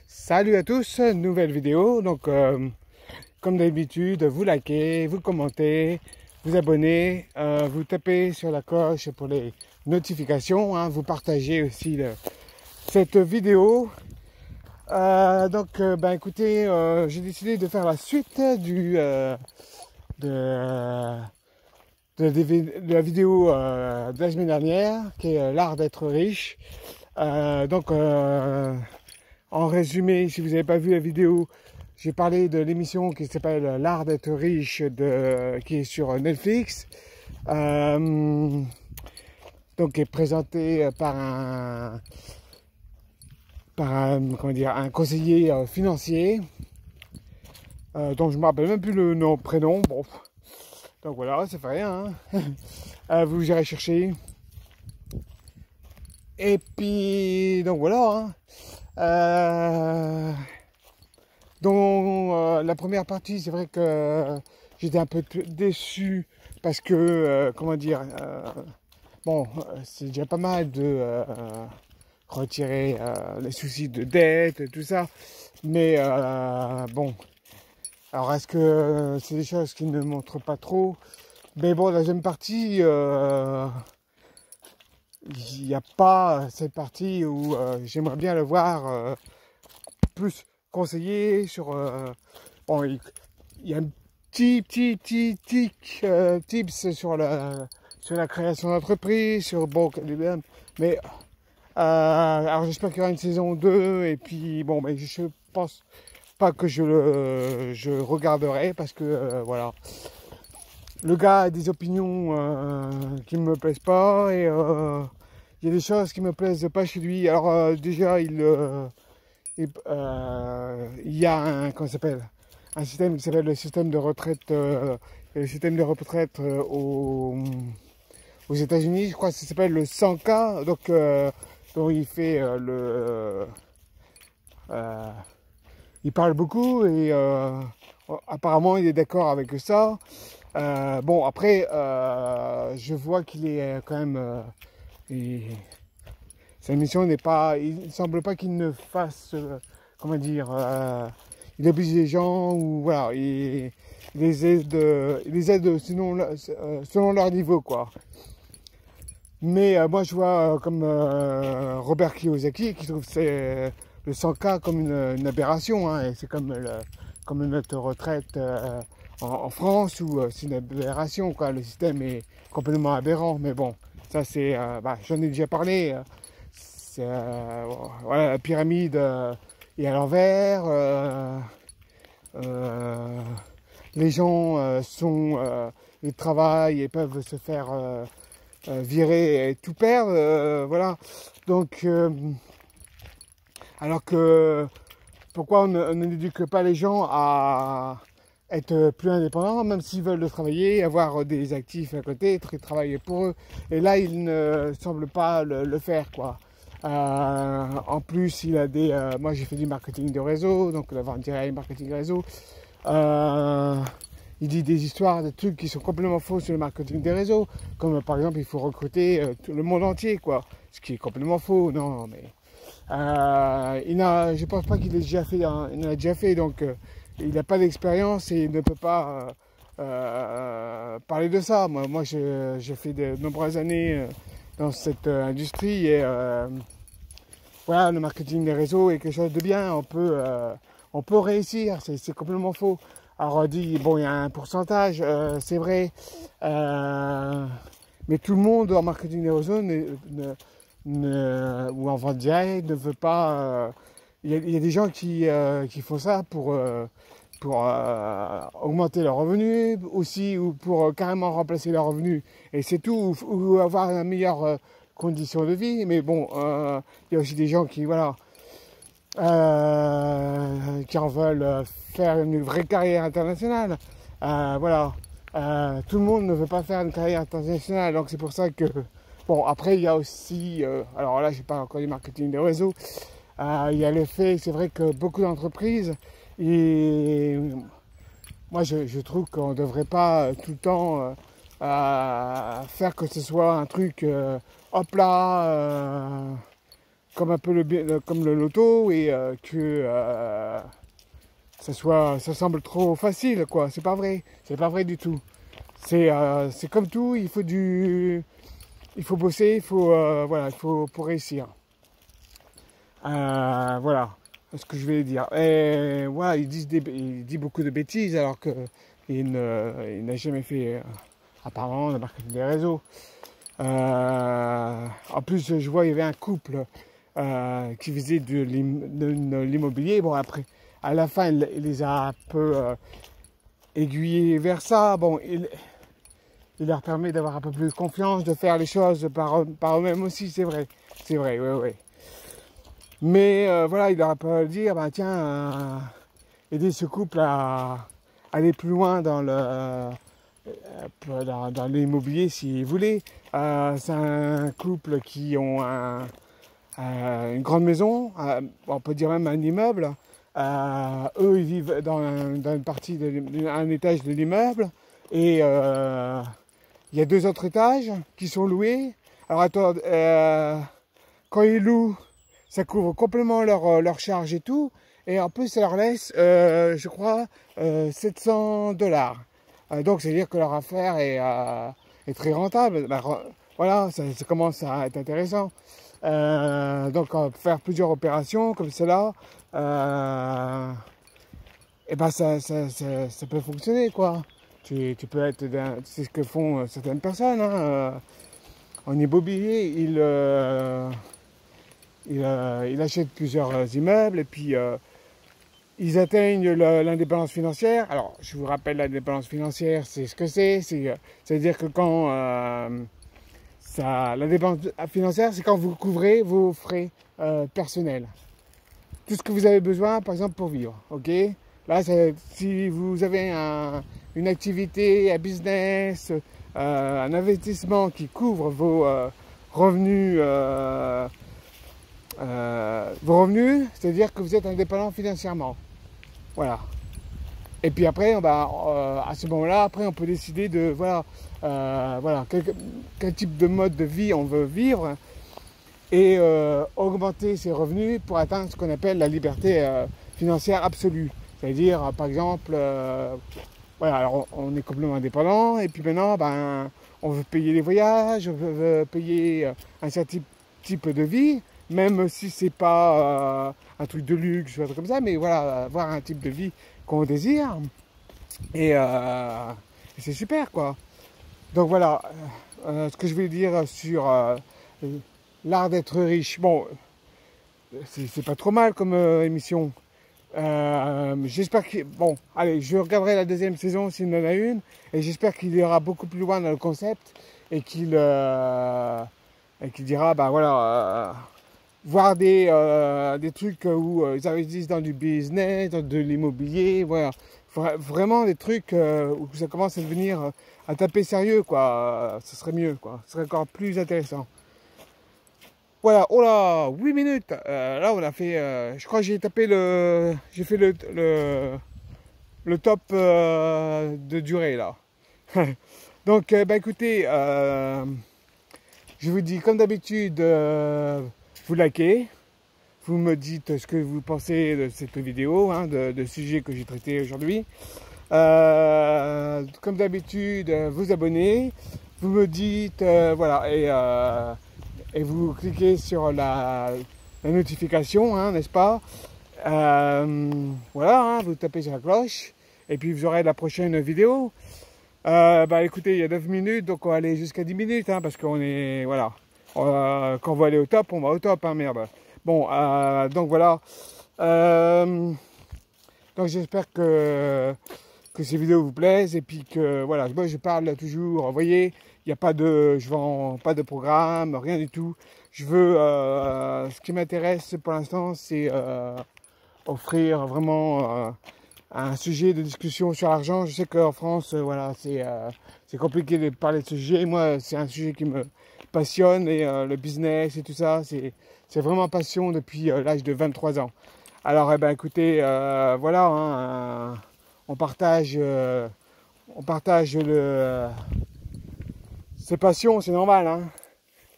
Salut à tous, nouvelle vidéo. Donc, comme d'habitude, vous likez, vous commentez, vous abonnez, vous tapez sur la cloche pour les notifications, hein, vous partagez aussi cette vidéo. Écoutez, j'ai décidé de faire la suite de la vidéo de la semaine dernière, qui est l'art d'être riche. En résumé, si vous n'avez pas vu la vidéo, j'ai parlé de l'émission qui s'appelle L'art d'être riche, qui est sur Netflix, qui est présentée par un conseiller financier, dont je ne me rappelle même plus le nom, prénom. Bon, donc voilà, ça fait rien. Hein. Vous irez chercher. Et puis, donc voilà. Hein. La première partie, c'est vrai que j'étais un peu déçu parce que, c'est déjà pas mal de retirer les soucis de dette et tout ça. Mais alors est-ce que c'est des choses qui ne montrent pas trop? Mais bon, la deuxième partie, il n'y a pas cette partie où j'aimerais bien le voir plus conseillé sur... il y a un petit tips sur la création d'entreprise, sur mais alors j'espère qu'il y aura une saison 2 et puis bon, mais je pense pas que je regarderai parce que voilà, le gars a des opinions qui ne me plaisent pas et il y a des choses qui me plaisent pas chez lui. Alors déjà il y a un système qui s'appelle le système de retraite, aux États-Unis, je crois que ça s'appelle le 100K. Donc il fait il parle beaucoup et apparemment il est d'accord avec ça. Bon après, je vois qu'il est quand même sa mission n'est pas, il ne semble pas qu'il ne fasse, il oblige les gens ou voilà, il les aide selon leur niveau, quoi. Mais moi je vois comme Robert Kiyosaki qui trouve le 100K comme une aberration, hein, et c'est comme notre retraite en France où c'est une aberration, quoi. Le système est complètement aberrant, mais bon, ça c'est, j'en ai déjà parlé. Voilà, la pyramide est à l'envers. Les gens ils travaillent et peuvent se faire virer et tout perdre. Voilà. Donc, alors que pourquoi on n'éduque pas les gens à être plus indépendants, même s'ils veulent travailler, avoir des actifs à côté, travailler pour eux. Et là, ils ne semblent pas le faire, quoi. En plus, il a moi j'ai fait du marketing de réseau, donc la vente directe, marketing réseau. Il dit des histoires, des trucs qui sont complètement faux sur le marketing des réseaux, comme par exemple il faut recruter le monde entier, quoi. Ce qui est complètement faux, non, mais je pense pas qu'il l'ait déjà fait, il en a déjà fait, donc il n'a pas d'expérience et il ne peut pas parler de ça. Moi j'ai fait de nombreuses années dans cette industrie et voilà, le marketing des réseaux est quelque chose de bien, on peut réussir, c'est complètement faux. Alors on dit, bon, il y a un pourcentage, c'est vrai, mais tout le monde en marketing des réseaux ou en vente directe ne veut pas... Il y a des gens qui font ça pour augmenter leurs revenus aussi, ou pour carrément remplacer leurs revenus, et c'est tout, ou avoir une meilleure condition de vie. Mais bon, il y a aussi des gens qui, voilà, qui en veulent faire une vraie carrière internationale. Voilà, tout le monde ne veut pas faire une carrière internationale, donc c'est pour ça que... Bon, après, il y a aussi... alors là, je parle encore du marketing de réseau. Il y a le fait, c'est vrai que beaucoup d'entreprises, et moi je trouve qu'on ne devrait pas tout le temps faire que ce soit un truc hop là, comme un peu comme le loto et que ça semble trop facile, quoi. C'est pas vrai. C'est pas vrai du tout. C'est comme tout, il faut bosser, voilà, il faut pour réussir. Voilà ce que je vais dire. Et voilà, il dit beaucoup de bêtises alors que il n'a jamais fait, apparemment, de marketing des réseaux. En plus, je vois, il y avait un couple qui faisait de l'immobilier. Bon, après, à la fin, il les a un peu aiguillés vers ça. Bon, il leur permet d'avoir un peu plus de confiance, de faire les choses par eux-mêmes aussi, c'est vrai. C'est vrai, oui, oui. Mais voilà, il leur peut dire, bah, tiens, aider ce couple à aller plus loin dans l'immobilier s'ils voulaient. C'est un couple qui ont une grande maison, on peut dire même un immeuble. Eux, ils vivent dans une partie, un étage de l'immeuble. Et il y a 2 autres étages qui sont loués. Alors attends, quand ils louent, ça couvre complètement leur charge et tout. Et en plus, ça leur laisse, je crois, $700. Donc, c'est-à-dire que leur affaire est très rentable. Ben, voilà, ça commence à être intéressant. Donc, faire plusieurs opérations comme cela, et ben ça peut fonctionner, quoi. Tu peux être, c'est ce que font certaines personnes. Hein. En immobilier, ils achètent plusieurs immeubles et puis ils atteignent l'indépendance financière. Alors, je vous rappelle, l'indépendance financière, c'est ce que c'est. C'est-à-dire que quand l'indépendance financière, c'est quand vous couvrez vos frais personnels. Tout ce que vous avez besoin, par exemple, pour vivre. Ok. Là, si vous avez une activité, un business, un investissement qui couvre vos revenus, c'est-à-dire que vous êtes indépendant financièrement. Voilà. Et puis après, à ce moment-là, après, on peut décider de voilà quel type de mode de vie on veut vivre et augmenter ses revenus pour atteindre ce qu'on appelle la liberté financière absolue. C'est-à-dire, par exemple, voilà, alors on est complètement indépendant et puis maintenant, on veut payer les voyages, on veut payer un certain type de vie, même si c'est pas un truc de luxe ou un truc comme ça, mais voilà, avoir un type de vie qu'on désire. Et c'est super, quoi. Donc voilà, ce que je vais dire sur l'art d'être riche. Bon, c'est pas trop mal comme émission. J'espère que... Bon, allez, je regarderai la 2e saison s'il y en a une. Et j'espère qu'il ira beaucoup plus loin dans le concept. Et qu'il dira, voilà... voir des trucs où ils investissent dans du business, dans de l'immobilier, voilà. Vraiment des trucs où ça commence à devenir à taper sérieux, quoi. Ce serait mieux, quoi. Ce serait encore plus intéressant. Voilà, oh là, 8 minutes. Là, on a fait, je crois que j'ai fait le top de durée, là. Donc, écoutez, je vous dis, comme d'habitude, vous likez, vous me dites ce que vous pensez de cette vidéo, hein, de sujet que j'ai traité aujourd'hui. Comme d'habitude, vous abonnez, vous me dites, voilà, et vous cliquez sur la notification, hein, n'est-ce pas? Voilà, hein, vous tapez sur la cloche, et puis vous aurez la prochaine vidéo. Écoutez, il y a 9 minutes, donc on va aller jusqu'à 10 minutes, hein, parce qu'on est, voilà, quand on va aller au top, on va au top, hein, merde. Bon, donc voilà, donc j'espère que ces vidéos vous plaisent, et puis que, voilà, moi je parle toujours, vous voyez, il n'y a pas je vends pas de programme, rien du tout. Je veux, ce qui m'intéresse pour l'instant, c'est offrir vraiment un sujet de discussion sur l'argent. Je sais qu'en France, voilà, c'est compliqué de parler de ce sujet. Moi, c'est un sujet qui me passionne et le business et tout ça, c'est vraiment passion depuis l'âge de 23 ans. Alors, écoutez, voilà, hein, on partage ces passions, c'est normal, hein.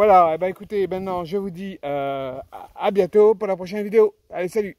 Voilà, eh ben, écoutez, maintenant je vous dis à bientôt pour la prochaine vidéo. Allez, salut!